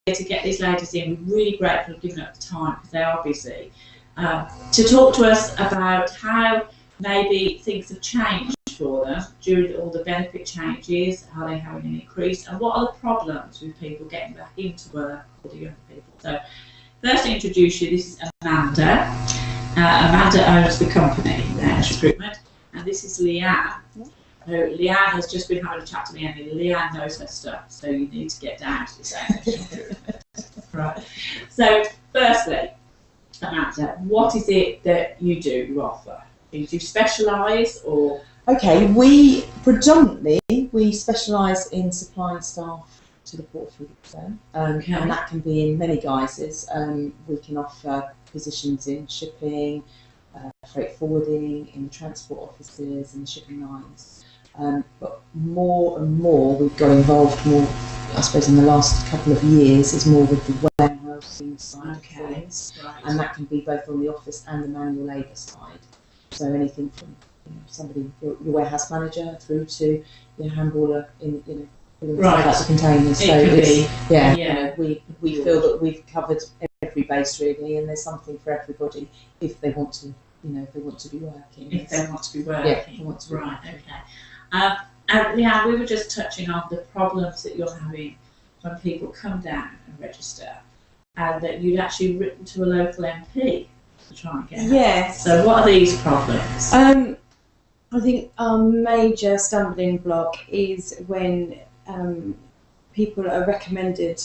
to get these ladies in. We're really grateful for giving up the time because they are busy, to talk to us about how maybe things have changed for them during all the benefit changes, how they're having an increase, and what are the problems with people getting back into work for the young people. So first to introduce you, this is Amanda. Amanda owns the company, Recruitment, and this is Leanne. Leanne has just been having a chat to me, and Leanne knows her stuff, so you need to get down to this age. Right. So, firstly, Amanda, what is it that you do, you offer? Do you specialise or? Okay, we predominantly specialise in supplying staff to the Port of Felixstowe, and that can be in many guises. We can offer positions in shipping, freight forwarding, in transport offices, and shipping lines. But more and more we've got involved more, I suppose in the last couple of years, is more with the warehousing side of things, and that can be both on the office and the manual labour side. So anything from somebody, your warehouse manager, through to your handballer in the containers. So it's, we feel that we've covered every base really, and there's something for everybody if they want to, if they want to be working. If they want to be working. Yeah, if they want to be working. Okay. And Leanne, we were just touching on the problems that you're having when people come down and register, and that you'd actually written to a local MP to try and get help. Yes. So what are these problems? I think our major stumbling block is when people are recommended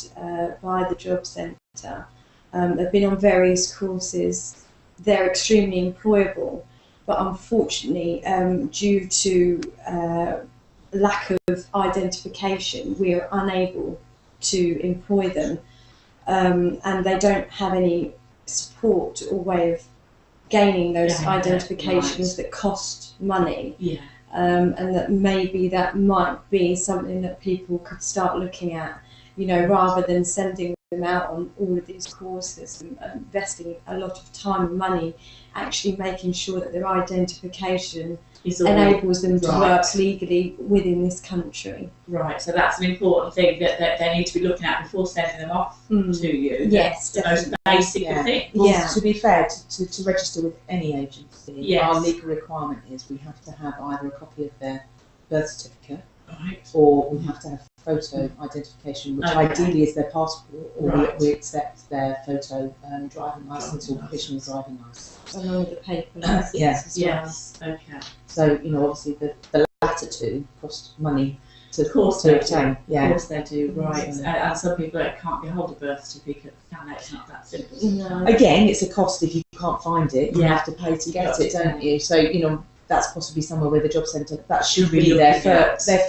by the job centre. They've been on various courses. They're extremely employable, but unfortunately, due to lack of identification, we are unable to employ them, and they don't have any support or way of gaining those identifications that cost money. Yeah. And that maybe that might be something that people could start looking at, rather than sending them out on all of these courses and investing a lot of time and money, actually making sure that their identification enables them to work legally within this country. Right, so that's an important thing that they need to be looking at before sending them off to you. Yes, the most basic thing. Well, to be fair, to register with any agency, our legal requirement is we have to have either a copy of their birth certificate, or we have to have photo identification, which ideally is their passport, or we accept their photo driving licence or provisional driving licence. Along with the paper licence as well. Okay. So, obviously the latter two cost money to obtain. Yeah. Of course they do, right. And some people can't get hold of birth certificate, it's not that simple. No. Again, it's a cost if you can't find it, you have to pay to get it, don't you? So, that's possibly somewhere where the job centre, that should be their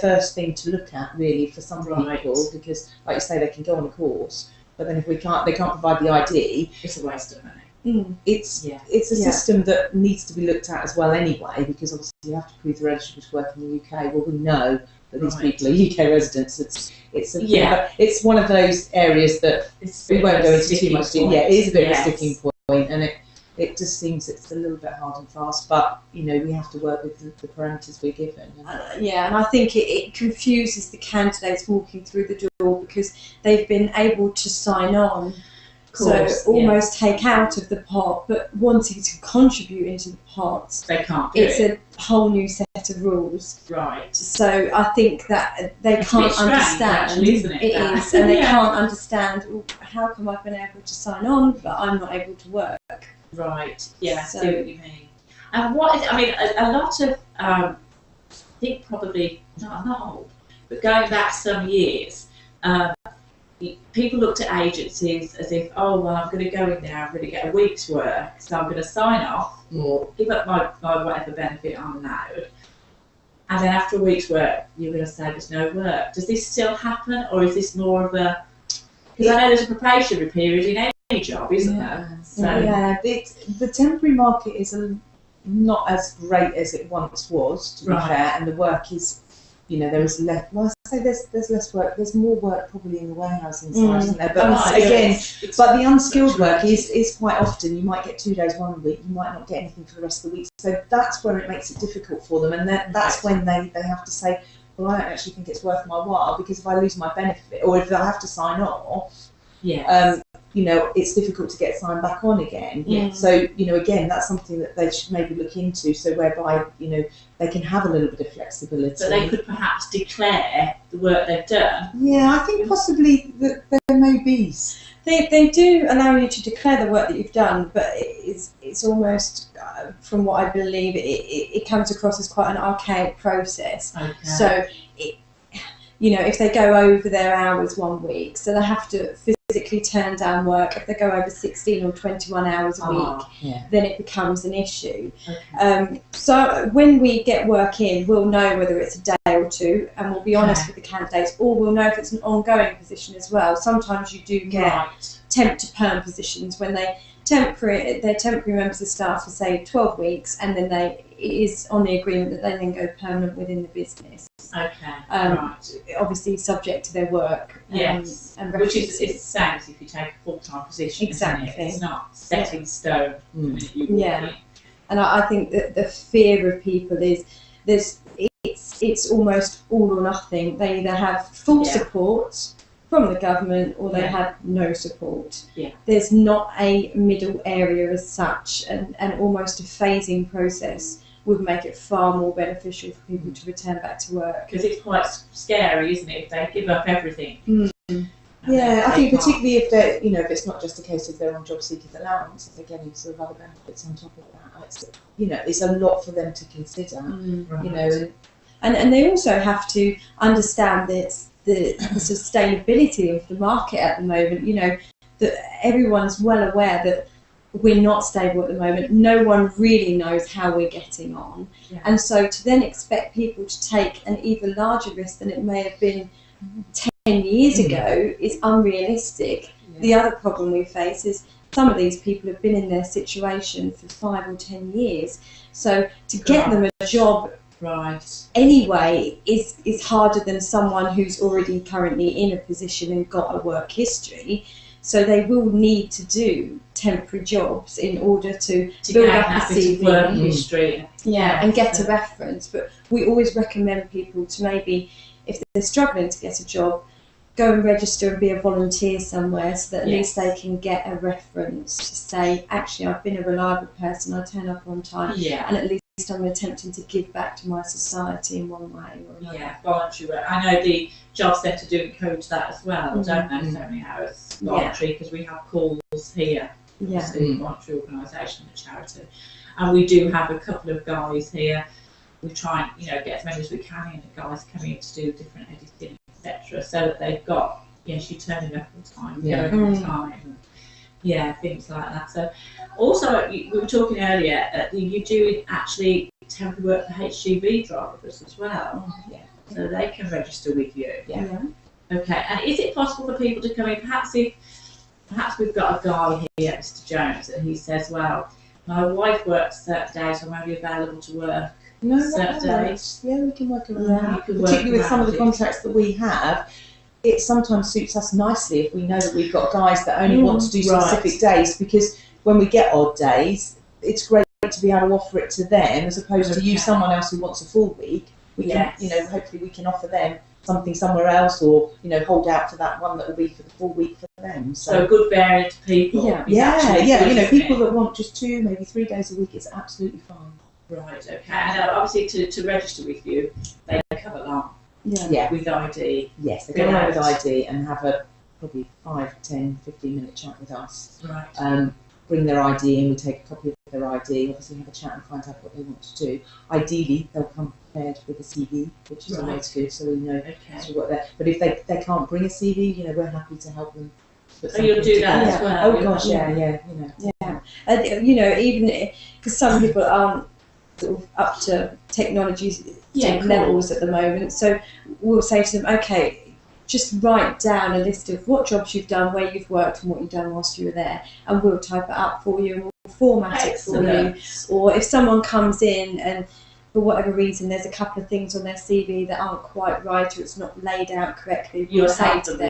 first thing to look at, really, for some people, because, like you say, they can go on a course, but then if they can't provide the ID, it's a waste of money. It's a system that needs to be looked at as well anyway, because obviously you have to prove the registered to work in the UK. Well, we know that these people are UK residents. It's one of those areas that we won't go into too much. Yeah, it is a bit of a sticking point, and it just seems it's a little bit hard and fast, but we have to work with the parameters we're given. And I think it confuses the candidates walking through the door, because they've been able to sign on, almost take out of the pot, but wanting to contribute into the pot, they can't. It's a whole new set of rules. Right. So I think that they can't understand. Actually, isn't it? It is, and they can't understand. How come I've been able to sign on, but I'm not able to work? Right. Yeah. So, I see what you mean. And a lot of I think probably not old, but going back some years. People looked at agencies as if, I'm going to go in there, I'm going to get a week's work, so I'm going to sign off or give up my whatever benefit I'm allowed, and then after a week's work, you're going to say there's no work. Does this still happen, or is this more of a? Because I know there's a probationary period in any job, isn't there? So, the temporary market is not as great as it once was, to be fair, and the work is. There is less. Well, I say there's less work. There's more work probably in the warehousing side, isn't there? But but the unskilled work is quite often. You might get 2 days one week. You might not get anything for the rest of the week. So that's where it makes it difficult for them, and that's when they have to say, well, I don't actually think it's worth my while, because if I lose my benefit, or if I have to sign off, Yes. It's difficult to get signed back on again. Yeah. So, again, that's something that they should maybe look into, so whereby, they can have a little bit of flexibility. So they could perhaps declare the work they've done. Yeah, I think possibly that there may be. They do allow you to declare the work that you've done, but it's almost, from what I believe, it comes across as quite an archaic process. Okay. So, if they go over their hours 1 week, so they have to physically turn down work. If they go over 16 or 21 hours a week, then it becomes an issue. Okay. So when we get work in, we'll know whether it's a day or two, and we'll be honest with the candidates, or we'll know if it's an ongoing position as well. Sometimes you do get temp to perm positions when they're temporary members of staff for say 12 weeks, and then it is on the agreement that they then go permanent within the business. Okay. Obviously subject to their work. Yes. And which is the same as if you take a full-time position. Exactly. Isn't it? It's not set in stone. Yeah. And I think that the fear of people is it's almost all or nothing. They either have full support from the government, or they have no support. Yeah. There's not a middle area as such, and almost a phasing process would make it far more beneficial for people to return back to work. Because it's quite scary, isn't it, if they give up everything. Yeah, I think particularly if they're, if it's not just a case of they're on job seekers allowance, if they're getting sort of other benefits on top of that, it's a lot for them to consider. And they also have to understand that the sustainability of the market at the moment. That everyone's well aware that we're not stable at the moment. No one really knows how we're getting on. Yeah. And so to then expect people to take an even larger risk than it may have been 10 years ago is unrealistic. Yeah. The other problem we face is some of these people have been in their situation for 5 or 10 years. So to get them a job anyway is harder than someone who's already currently in a position and got a work history. So they will need to do temporary jobs in order to build up a CV, work history, and get a reference. But we always recommend people to maybe, if they're struggling to get a job, go and register and be a volunteer somewhere, so that at least they can get a reference to say, actually, I've been a reliable person, I turn up on time, and at least I'm attempting to give back to my society in one way or another. Yeah, voluntary work. I know the job centre do encourage that as well. I don't know so many hours voluntary, because we have calls here. It's a voluntary organisation, a charity, and we do have a couple of guys here. We try and get as many as we can in. The guys coming in to do different editing, etc., so that they've got you turning up on time, going on time. Things like that. So, also, we were talking earlier that you do actually temporary work for HGV drivers as well. So they can register with you. Okay. And is it possible for people to come in? Perhaps we've got a guy here, Mr. Jones, that he says, well, my wife works certain days, so I'm only available to work certain days. Yeah, we can work around that. Particularly with some of the contracts that we have. It sometimes suits us nicely if we know that we've got guys that only want to do specific days, because when we get odd days, it's great to be able to offer it to them as opposed to someone else who wants a full week. We can, hopefully we can offer them something somewhere else, or hold out for that one that will be for the full week for them. So a good varied people. People that want just 2, maybe 3 days a week, it's absolutely fine. Right. Okay. And obviously to register with you, they come along. With ID. Yes, they come along with ID and have a probably 5, 10, 15-minute chat with us. Right. Bring their ID in, we take a copy of their ID, obviously have a chat and find out what they want to do. Ideally, they'll come prepared with a CV, which is always good, so we know what they're. But if they can't bring a CV, we're happy to help them. You'll do that as well. Oh gosh, even because some people aren't sort of up to technology levels at the moment, so we'll say to them, okay, just write down a list of what jobs you've done, where you've worked, and what you've done whilst you were there, and we'll type it up for you and we'll format it for you. Or if someone comes in and for whatever reason there's a couple of things on their CV that aren't quite right, or it's not laid out correctly, we'll say to them,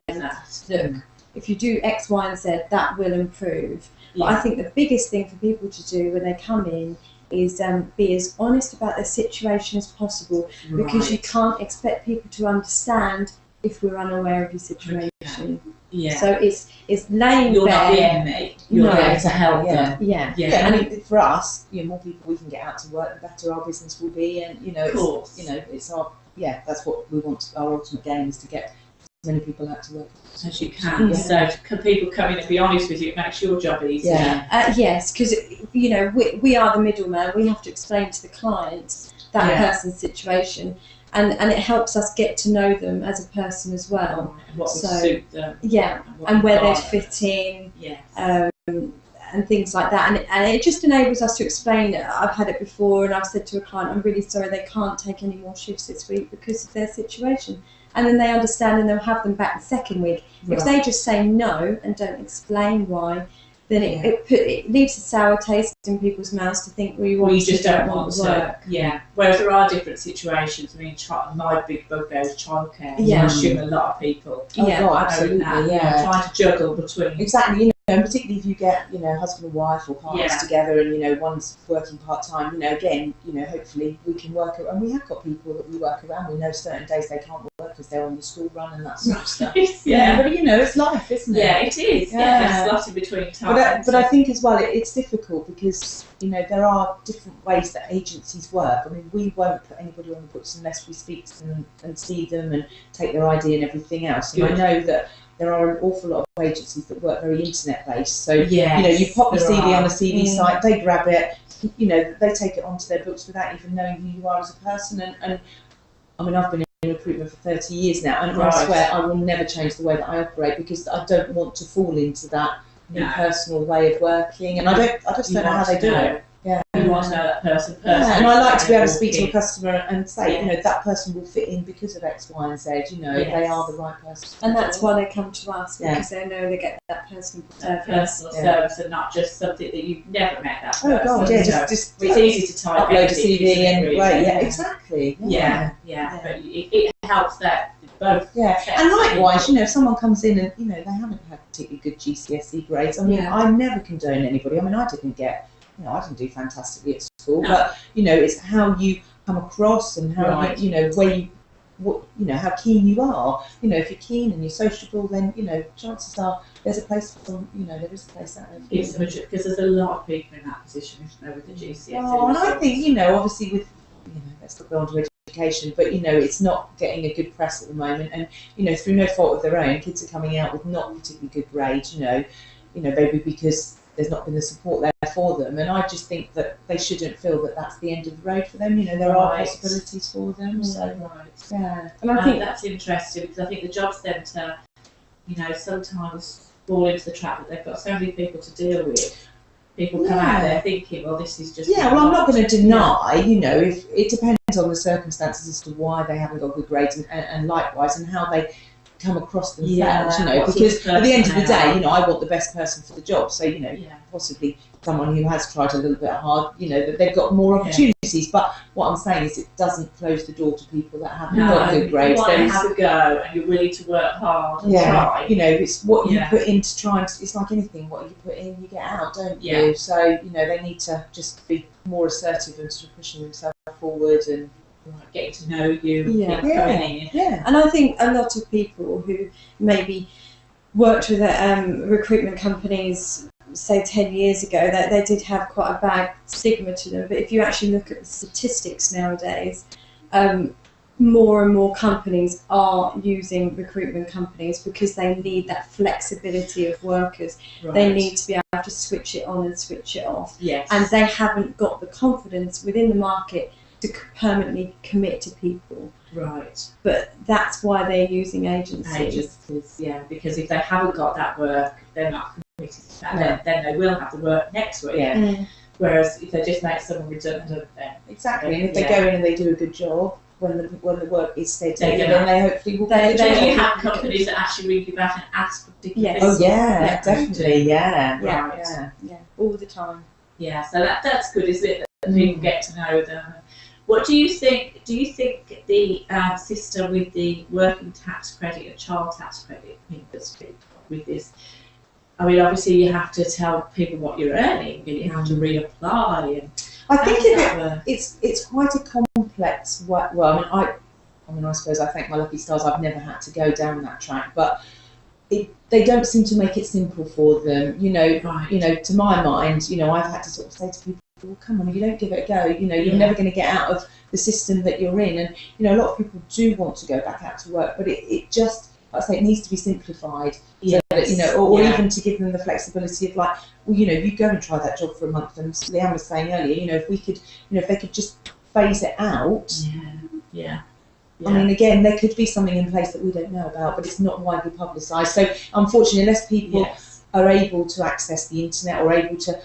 look, if you do X, Y and Z, that will improve. But I think the biggest thing for people to do when they come in is be as honest about their situation as possible, because you can't expect people to understand if we're unaware of your situation. Yeah. So it's laying You're not the bare. enemy. You're No. there to help Yeah. them. Yeah. Yeah. I mean, for us, more people we can get out to work, the better our business will be, and Of course. it's our that's what we want. Our ultimate game is to get as many people out to work As you can. Yeah. So can people come in and be honest with you? It makes your job easier. Yeah. Yes, because we are the middleman. We have to explain to the client that person's situation, and it helps us get to know them as a person as well. And what would So, suit them. Yeah, what and where they'd environment. fit in. Yes. And things like that, and it just enables us to explain. I've had it before, and I've said to a client, "I'm really sorry, they can't take any more shifts this week because of their situation," and then they understand, and they'll have them back the second week. Right. If they just say no and don't explain why, then it leaves a sour taste in people's mouths to think, well, you just don't want want to to. work. Yeah. Whereas there are different situations. I mean, my big bugbear is childcare. Yeah. I assume a lot of people. Oh, Yeah. God, know absolutely, that, yeah. Trying to juggle between. Exactly, and particularly if you get, husband and wife or partners Yeah. together, and one's working part time, again, hopefully we can work around. And we have got people that we work around. We know certain days they can't work because they're on the school run and that sort of stuff. Yeah. But it's life, isn't it? Yeah, it is. Yeah, Yeah. there's lots in between times. But I think as well it's difficult because there are different ways that agencies work. I mean, we won't put anybody on the books unless we speak to them and see them and take their ID and everything else. And I Good. know that there are an awful lot of agencies that work very internet based. So Yes, you pop your there CV are. on a CV site, they grab it, they take it onto their books without even knowing who you are as a person. And I mean, I've been in recruitment for 30 years now, and Right. I swear I will never change the way that I operate because I don't want to fall into that No. impersonal way of working, and I just don't know how they do it. Yeah. You want to know that person Yeah, personally. and I like to be able to speak to a walk in. customer and say, Yes. that person will fit in because of X, Y, and Z. They Yes. are the right person. And that's why they come to us, Yeah. because they know they get that personal That service. personal Yeah. service and not just something that you've never met that person. Oh God, yeah, So just it's easy to type upload a anything, CV isn't it, and really? great. Yeah, exactly. Yeah. But it helps that both. Yeah, sets and likewise, in. if someone comes in and they haven't had particularly good GCSE grades. I mean, Yeah. I never condone anybody. I mean, I didn't do fantastically at school, No. but it's how you come across and how Right. how keen you are. If you're keen and you're sociable, then chances are there is a place out there. Because there's a lot of people in that position, isn't there, with the GCSE. Oh, and I results. think obviously with let's not go on to education, but it's not getting a good press at the moment, and through no fault of their own, kids are coming out with not particularly good grades. Maybe because there's not been the support there for them, and I just think that they shouldn't feel that that's the end of the road for them. There are Right. possibilities for them. So Right. yeah, And I think that's interesting because I think the job centre, sometimes fall into the trap that they've got so many people to deal with. People come out there thinking, well, this is just. yeah. Well, I'm not going to deny. If it depends on the circumstances as to why they haven't got good grades, and likewise, and how they come across themselves. Yeah, what Because sort of at the end of the person day, they are. I want the best person for the job. So Yeah. possibly someone who has tried a little bit hard, that they've got more Yeah. opportunities. But what I'm saying is, it doesn't close the door to people that haven't No, got good you grades. want to There's- have a go and you're willing to work hard and yeah, try. it's what you Yeah. put in to try and, it's like anything, what you put in, you get out, don't Yeah. you? So, they need to just be more assertive and sort of pushing themselves forward and, Getting to know you, Yeah. people coming in. yeah. And I think a lot of people who maybe worked with recruitment companies, say 10 years ago, that they did have quite a bad stigma to them. But if you actually look at the statistics nowadays, more and more companies are using recruitment companies because they need that flexibility of workers. Right. They need to be able to switch it on and switch it off. Yes. And they haven't got the confidence within the market to permanently commit to people. Right. But that's why they're using agencies. Agencies, yeah, because if they haven't got that work, they're not committed to that. No. Then they will have the work next week. Yeah. Mm. Whereas if they just make someone redundant, then Exactly. And if they Yeah. go in and they do a good job, when the work is steady, They're then gonna- they hopefully will they- get the then job. you have companies that actually ring you back and ask for particular Yes. Oh things. yeah, Yeah. definitely, yeah. Yeah. Right. Yeah. Yeah, all the time. Yeah, so that's good, isn't it? That people get to know them. What do you think? Do you think the system with the working tax credit and child tax credit industry with this? I mean, obviously you have to tell people what you're earning, and you have to reapply. And I how think does that if work? it's quite a complex. Well, I suppose I thank my lucky stars. I've never had to go down that track, but they don't seem to make it simple for them. Right. To my mind, I've had to sort of say to people, well, come on, if you don't give it a go, you're never going to get out of the system that you're in. And, a lot of people do want to go back out to work, but it just, like I say, it needs to be simplified. Yes. So that, or even to give them the flexibility of like, well, you go and try that job for a month. And Leanne was saying earlier, if we could, if they could just phase it out. Yeah. I mean, again, there could be something in place that we don't know about, but it's not widely publicised. So, unfortunately, unless people are able to access the internet or able to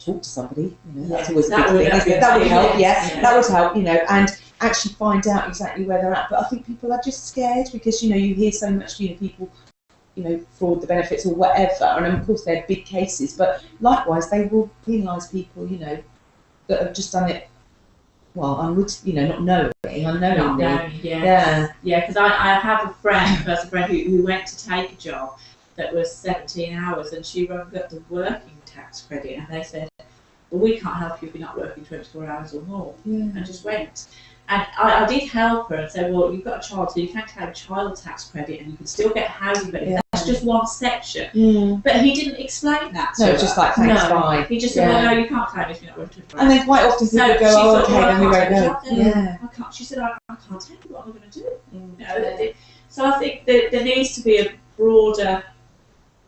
talk to somebody, that's always a big thing. That would help, that would help, and actually find out exactly where they're at. But I think people are just scared because, you hear so much, people, fraud the benefits or whatever. And of course, they're big cases, but likewise, they will penalise people, that have just done it. Well, not knowing, unknowingly. Yeah, because I have a personal friend who went to take a job that was 17 hours, and she rung up the working tax credit, and they said, well, we can't help you if you're not working 24 hours or more, and just went. And I did help her and said, well, you've got a child, so you can claim child tax credit, and you can still get housing benefit. That's just one section. But he didn't explain that to her. It's just like, thanks, bye. He just said, well, no, you can't claim if you're not working 24 hours. And then quite often people go, oh, okay, then we won't know. I can't. She said, I can't tell you what I'm going to do. So I think that there needs to be a broader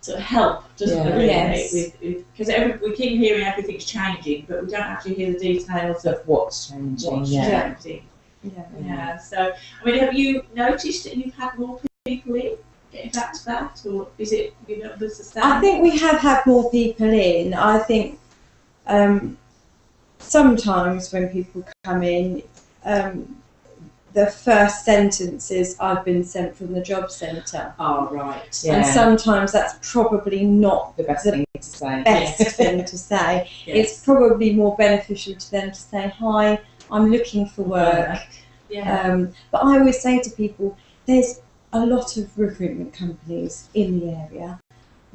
sort of help, doesn't there, really? Yes. Because we keep hearing everything's changing, but we don't actually hear the details of what's changing. Yeah. So, I mean, have you noticed that you've had more people in getting back to that, or is it the same? I think we have had more people in. I think sometimes when people come in, the first sentence is, I've been sent from the job centre. Oh, right. And sometimes that's probably not the best thing to say. Thing to say. It's probably more beneficial to them to say, hi, I'm looking for work. But I always say to people, there's a lot of recruitment companies in the area.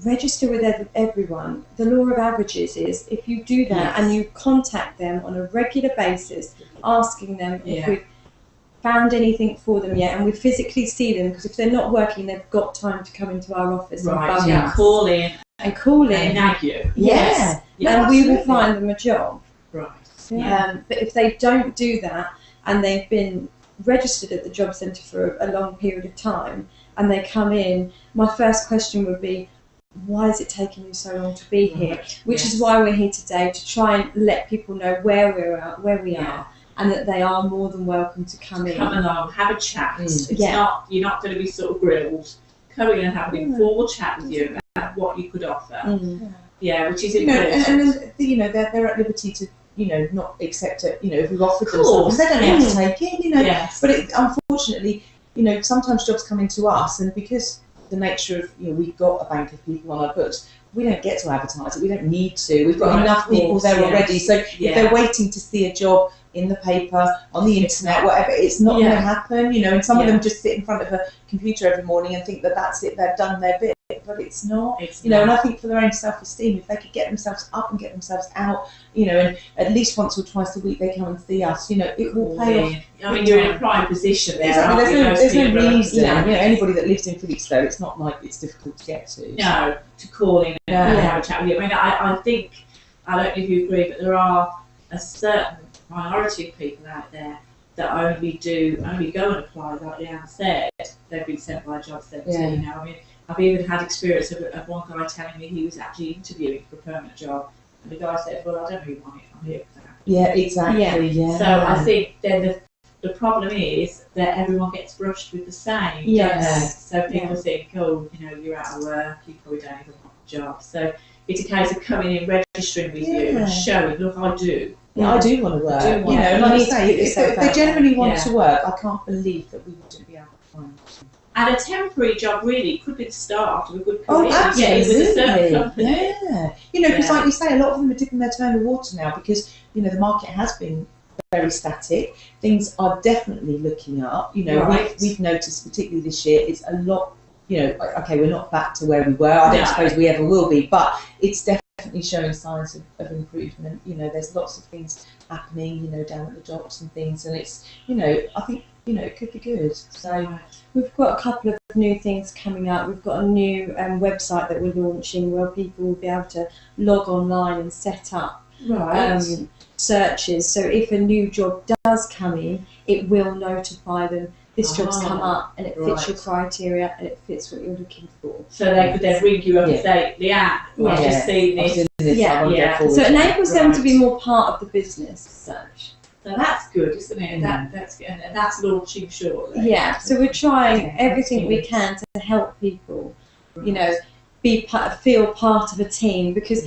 Register with everyone. The law of averages is, if you do that and you contact them on a regular basis, asking them if we've found anything for them yet, and we physically see them, because if they're not working, they've got time to come into our office and call in and nag you. And we will find them a job. Right. But if they don't do that, and they've been registered at the job centre for a long period of time, and they come in, my first question would be, why is it taking you so long to be here? Which is why we're here today, to try and let people know where we are, and that they are more than welcome to come in. Come along, have a chat. You're not going to be sort of grilled. Come in and have an informal chat with you about what you could offer. Which is important. And then, they're at liberty to, not accept it, if we've offered them something. They don't have to take it, But unfortunately, sometimes jobs come into us, and because the nature of, we've got a bank of people on our books, we don't get to advertise it. We don't need to. We've got enough people there already. So if they're waiting to see a job in the paper, on the internet, whatever, it's not going to happen, and some of them just sit in front of a computer every morning and think that that's it, they've done their bit, but it's not. And I think for their own self-esteem, if they could get themselves up and get themselves out, and at least once or twice a week they come and see us, it will pay off. I mean, you're in a prime position there. There's no reason. Anybody that lives in Felixstowe, it's not like it's difficult to get to. No, to call in and have a chat with you. I mean, I think, I don't know if you agree, but there are a certain minority of people out there that only go and apply, like Leanne said. They've been sent by a job centre. I mean, I've even had experience of one guy telling me he was actually interviewing for a permanent job, and the guy said, well, I don't really want it, I'm here for that. Yeah, exactly. So I think then the problem is that everyone gets brushed with the same, don't they? So people think, oh, you're out of work, you probably don't even want a job. So it's a case of coming in, registering with you and showing, look, I do. I do want to work. And like I say, if they genuinely want to work, I can't believe that we wouldn't be able to find them. And a temporary job really could be the start of a good career. Oh, absolutely. With a certain company. Because like you say, a lot of them are dipping their toe in the water now because, the market has been very static. Things are definitely looking up. We've noticed, particularly this year, it's a lot, okay, we're not back to where we were. I don't suppose we ever will be, but it's definitely showing signs of improvement. There's lots of things happening, down at the docks and things, and it's, I think, it could be good. So we've got a couple of new things coming up. We've got a new website that we're launching where people will be able to log online and set up searches. So if a new job does come in, it will notify them. This job's come up and it fits your criteria and it fits what you're looking for. So they could then ring you up and say, Leanne, I've just seen this. So it enables them to be more part of the business as such. So that's good, isn't it? That's good. And that's launching shortly. Yeah, so we're trying everything we can to help people, you know, feel part of a team, because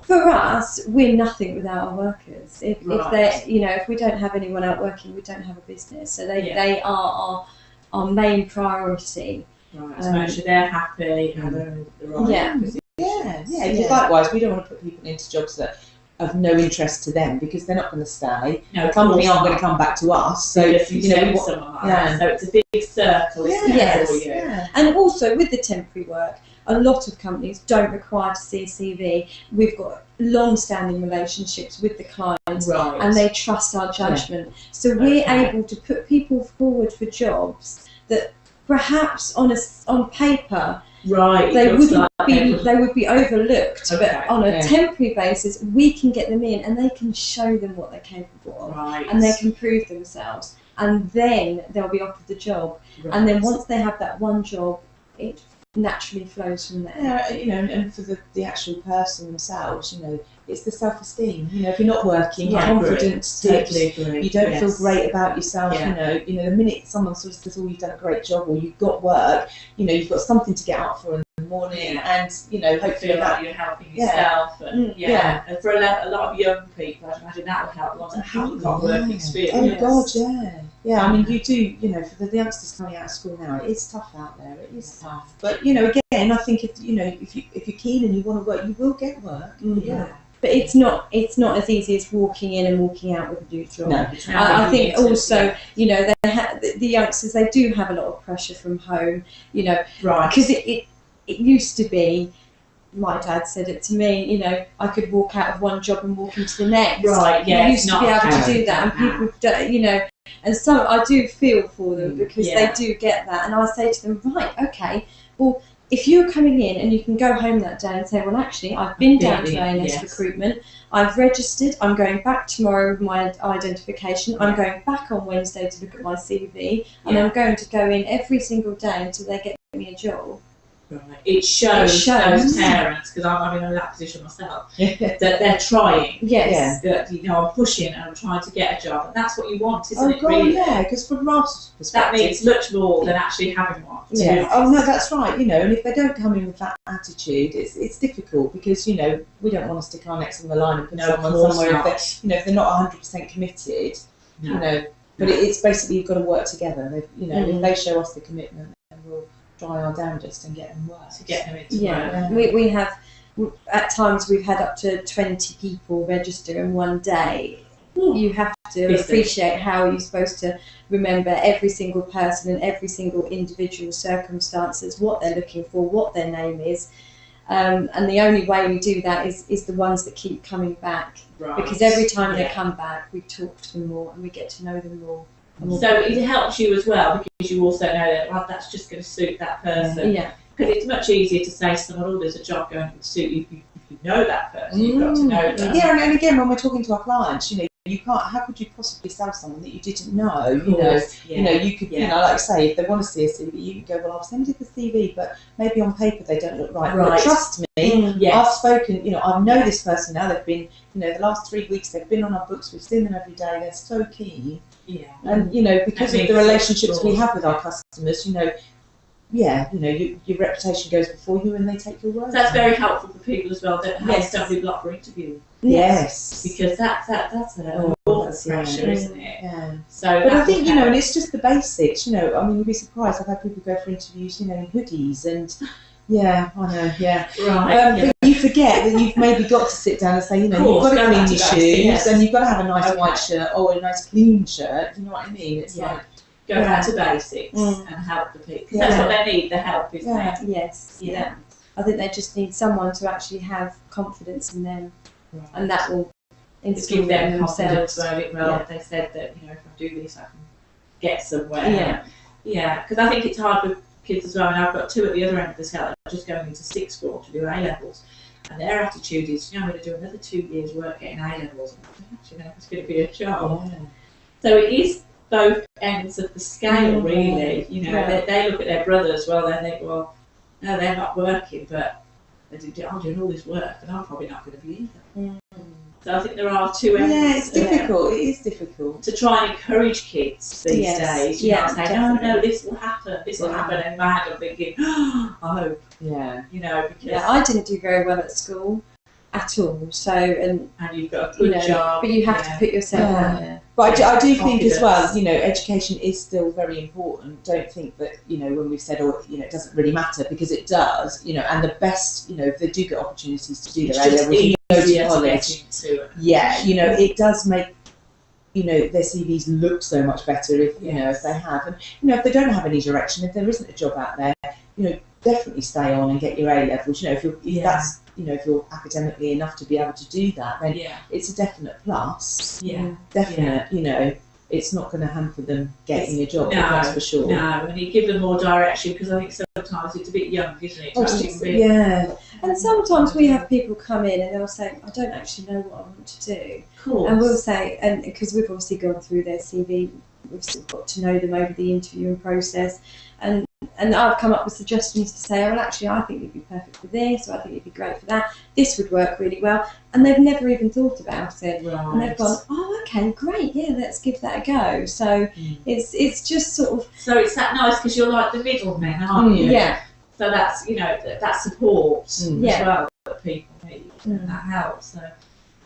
for us, we're nothing without our workers. If they, you know, if we don't have anyone out working, we don't have a business. So they are our main priority. Right, to make sure they're happy and they're in the right position. Because likewise, we don't want to put people into jobs that of no interest to them, because they're not going to stay. No, the company aren't going to come back to us. So you know, so it's a big circle, isn't it, for you? And also with the temporary work, a lot of companies don't require to see a CV. We've got long-standing relationships with the clients, and they trust our judgment. So we're able to put people forward for jobs that perhaps on paper they would be overlooked, but on a temporary basis we can get them in and they can show them what they're capable of, and they can prove themselves, and then they'll be offered the job, and then once they have that one job, it naturally flows from there. You know, and for the actual person themselves, you know, it's the self-esteem. You know, if you're not working, confidence dips, you don't feel great about yourself. You know, the minute someone sort of says, "Oh, you've done a great job," or "You've got work," you know, you've got something to get up for in the morning, and you know, hopefully that you're helping yourself. And and for a lot of young people, I imagine that will help. Ones that haven't got work experience. Oh God, yeah. I mean, you do. You know, for the youngsters coming out of school now, it's tough out there. It is tough. But you know, again, I think if you're keen and you want to work, you will get work. But it's not as easy as walking in and walking out with a new job. No, I think also, you know, the youngsters, they do have a lot of pressure from home, you know, because it used to be, my dad said it to me, you know, I could walk out of one job and walk into the next. I used to be able to do that, and people don't, you know, and so I do feel for them because they do get that, and I say to them, right, okay, well, if you're coming in and you can go home that day and say, well, actually, I've been down to A&S Recruitment, I've registered, I'm going back tomorrow with my identification, I'm going back on Wednesday to look at my CV, and I'm going to go in every single day until they get me a job. It shows those parents, because I'm in that position myself, that they're trying. That, you know, I'm pushing and I'm trying to get a job, and that's what you want, isn't it? Really? Because from Ralph's perspective, that means much more than actually having one. Oh no, that's right. You know, and if they don't come in with that attitude, it's difficult, because you know, we don't want to stick our necks on the line and put someone somewhere if they're not 100% committed. You know, but it's basically, you've got to work together. You know, if they show us the commitment, then we'll try our damnedest and get them work. To get them into work. We have, at times we've had up to 20 people register in one day. You have to appreciate how you're supposed to remember every single person and every single individual circumstances, what they're looking for, what their name is. And the only way we do that is the ones that keep coming back. Because every time they come back, we talk to them more and we get to know them more. So it helps you as well, because you also know that that's just going to suit that person. Because it's much easier to say to someone, "Oh, there's a job going to suit you." If you know that person, you've got to know them. And again, when we're talking to our clients, you know, you can't. How could you possibly sell someone that you didn't know? You know, you could, you know, like I say, if they want to see a CV, you can go, "Well, I've sent you the CV, but maybe on paper they don't look right." But trust me, I've spoken. You know, I know this person now. They've been, you know, the last 3 weeks they've been on our books. We've seen them every day. They're so keen. And you know, because of the relationships we have with our customers, you know, your reputation goes before you, and they take your word. So that's very helpful for people as well, that have stumbling block for interviewing. Because that's an awful pressure, isn't it? So, but I think, you know, and it's just the basics. You know, I mean, you'd be surprised. I've had people go for interviews, you know, in hoodies and. I know. But you forget that you've maybe got to sit down and say, you know, you've got to clean your shoes, and you've got to have a nice white shirt or a nice clean shirt. You know what I mean? It's like go back to basics and help the people. That's what they need, the help, isn't it? Yes. I think they just need someone to actually have confidence in them, and that will give them confidence. They said that, you know, if I do this, I can get somewhere. Because I think it's hard for kids as well, and I've got two at the other end of the scale that are just going into sixth form to do A-levels. And their attitude is, I'm going to do another 2 years work getting A-levels. Actually, no, it's going to be a job. Yeah. So it is both ends of the scale, really. They look at their brothers, well, they think, well, no, they're not working, but I'm doing all this work, and I'm probably not going to be either. So I think there are two ends. Yeah, it's difficult. It is difficult to try and encourage kids these days. You know, say, no, this will happen. This will happen. And my head, I'm thinking, I hope. Yeah. Because I didn't do very well at school at all. So and you've got a good job, but you have to put yourself out there. But I do think as well, education is still very important. Don't think that, when we've said, it doesn't really matter, because it does, and the best, if they do get opportunities to do their A-levels, go to college. It does make, their CVs look so much better if, if they have. And, if they don't have any direction, if there isn't a job out there, definitely stay on and get your A-levels. If that's, if you're academically enough to be able to do that, then it's a definite plus. Yeah. Definite, it's not going to hamper them getting a job, that's for sure. No, and you give them more direction, because I think sometimes it's a bit young, isn't it? And sometimes we have people come in and they'll say, I don't actually know what I want to do. Cool. And we'll say, and because we've obviously gone through their CV, we've sort of got to know them over the interviewing process, and I've come up with suggestions to say, well, actually, I think you'd be perfect for this, or I think you'd be great for that. This would work really well. And they've never even thought about it. Right. And they've gone, oh, okay, great, yeah, let's give that a go. So it's just sort of... So it's that nice, because you're like the middleman, aren't you? Yeah. So that's, that support as well that people need, and that helps. So.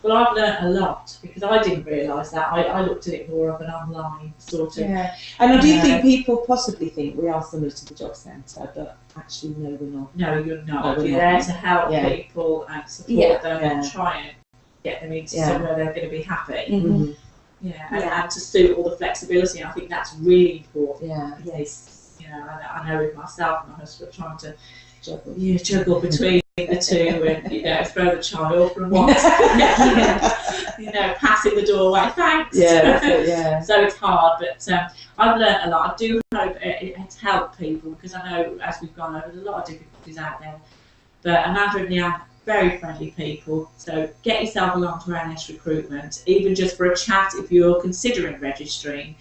Well, I've learnt a lot, because I didn't realise that. I looked at it more of an online sort of... Yeah, and I do think people possibly think we are similar to the job centre, but actually, no, we're not. No, you're not. You're there to help people and support them and try and get them into somewhere they're going to be happy. Mm-hmm. And to suit all the flexibility. I think that's really important. Yeah. Yes. I know with myself and my husband trying to juggle between the two, and throw the child from one, passing the doorway, thanks. So it's hard, but I've learnt a lot. I do hope it has helped people, because I know as we've gone over, there's a lot of difficulties out there. But Amanda and Leanne, very friendly people. So get yourself along to RNS Recruitment, even just for a chat if you're considering registering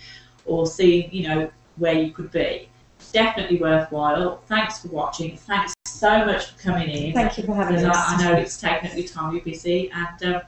or seeing, where you could be. Definitely worthwhile. Thanks for watching. Thanks so much for coming in. Thank you for having us. I know it's taken up your time, you're busy, and